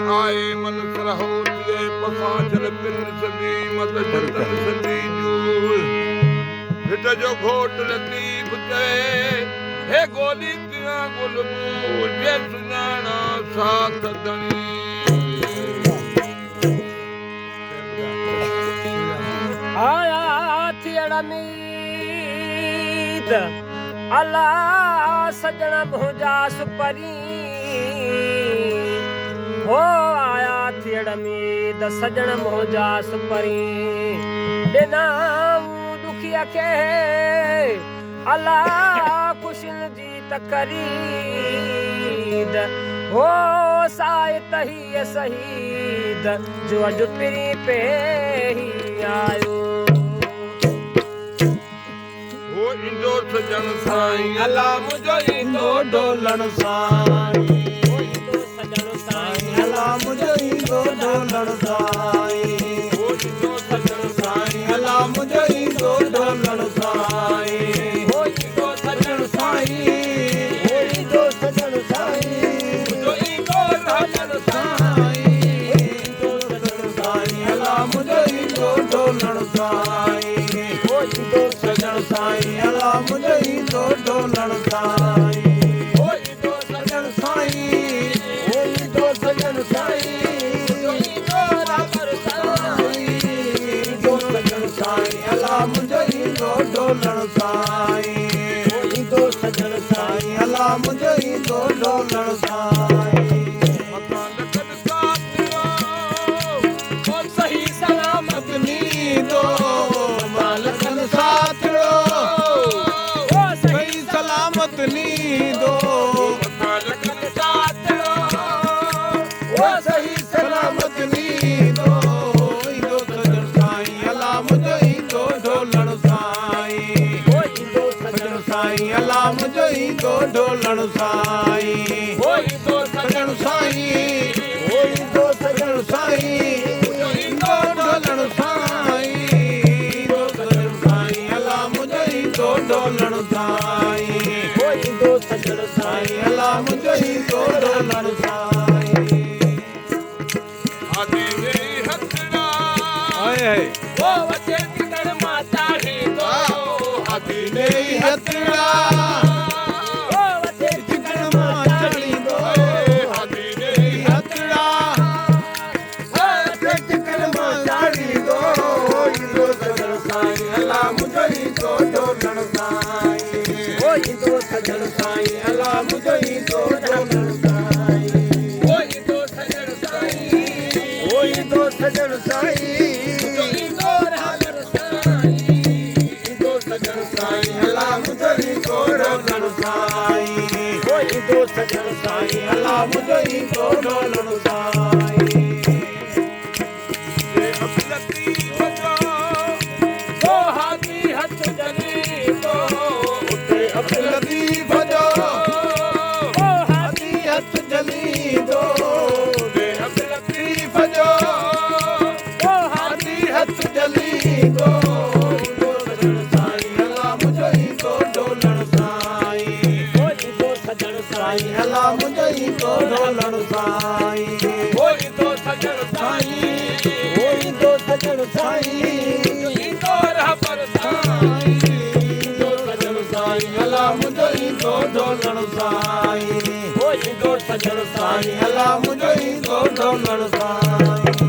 आए मन सरहो दिए पसाचर पिन सदी मत जतन सदी जूल हिट जो घोट लतीफ ते हे गोली तिया गुलबू जे सुनाना साथ दणी आया थियड़ मीत अल्लाह सजण मुंहिंजा सुपरी हो आया थियड़ मीत सजण मुंहिंजा सुपरी ॾिनऊं दुखीअ खे अल्लाह ख़ुशियुनि जी तकरीद हो साए तहीअ शहीद जो अॼु पिरी पे ही आयो वो इंदो सजन साईं अल्लाह मुंहिंजो ईंदो डोलण साईं हो ईंदो सजण साईं अल्लाह मुंहिंजो ईंदो डोलण साईं वो इंदो सजन साईं अल्लाह मुंहिंजो ईंदो डोलण साईं हो ईंदो सजण साईं हो ईंदो सजण साईं जो इंदो सजन ईंदो सजण साईं अल्लाह मुंहिंजो ईंदो डोलण साईं हो ईंदो सजण साईं अल्लाह मुंहिंजो ईंदो डोलण साईं हो ईंदो सजण साईं हो ईंदो सजण साईं ईंदो रबर ईंदो सजण साईं अल्लाह मुंहिंजो ईंदो डोलण साईं हो ईंदो सजण साईं अल्लाह मुंहिंजो ईंदो डोलण साईं मकान लखन साथियो हो सही सलामत नींदो मालकन साथियो हो सही सलामत नींदो मकान लखन साथियो वो सही सलामत नींदो ईंदो सजण साईं अल्लाह मुंहिंजो ईंदो डोलण साईं हो ईंदो सजण साईं अल्लाह मुंहिंजो ईंदो डोलण साईं हो ईंदो सजण साईं हो ईंदो सजण साईं ईंदो डोलण साईं ईंदो सजण साईं अल्लाह मुंहिंजो ईंदो डोलण साईं हो ईंदो सजण साईं अल्लाह मुंहिंजो ईंदो डोलण साईं आदि दे हथड़ा हाय हाय हो वचे तिकड़ माता री तो हाथी ने हथड़ा हो वचे चिकन मां चढ़ी दो आदि दे हथड़ा हाथे चिकन मां चढ़ी दो ईंदो सजण साईं अल्लाह मुंहिंजो ईंदो डोलण साईं हो ईंदो सजण साईं अल्लाह मुंहिंजो ईंदो डोलण साईं हो ईंदो सजण साईं ओ ईंदो सजण साईं ईंदो रबर साईं ईंदो सजण साईं अल्लाह मुंहिंजो ईंदो डोलण साईं हो ईंदो सजण साईं अल्लाह मुंहिंजो ईंदो डोलण साईं जे अबलती वजो हो हाथी हथ जली तो उते अब्दुल लतीफ जो हो हाथी हथ जली दो जे अबलती जो हो हाथी हथ जली दो ईंदो सजण साईं अल्लाह मुंहिंजो ईंदो डोलण साईं हो ईंदो सजण साईं अल्लाह मुंहिंजो ईंदो डोलण साईं हो ईंदो सजण साईं हो ईंदो सजण साईं ईंदो रबर ईंदो सजण साईं अल्लाह मुंहिंजो ईंदो डोलण साईं हो ईंदो सजण साईं अल्लाह मुंहिंजो ईंदो डोलण साईं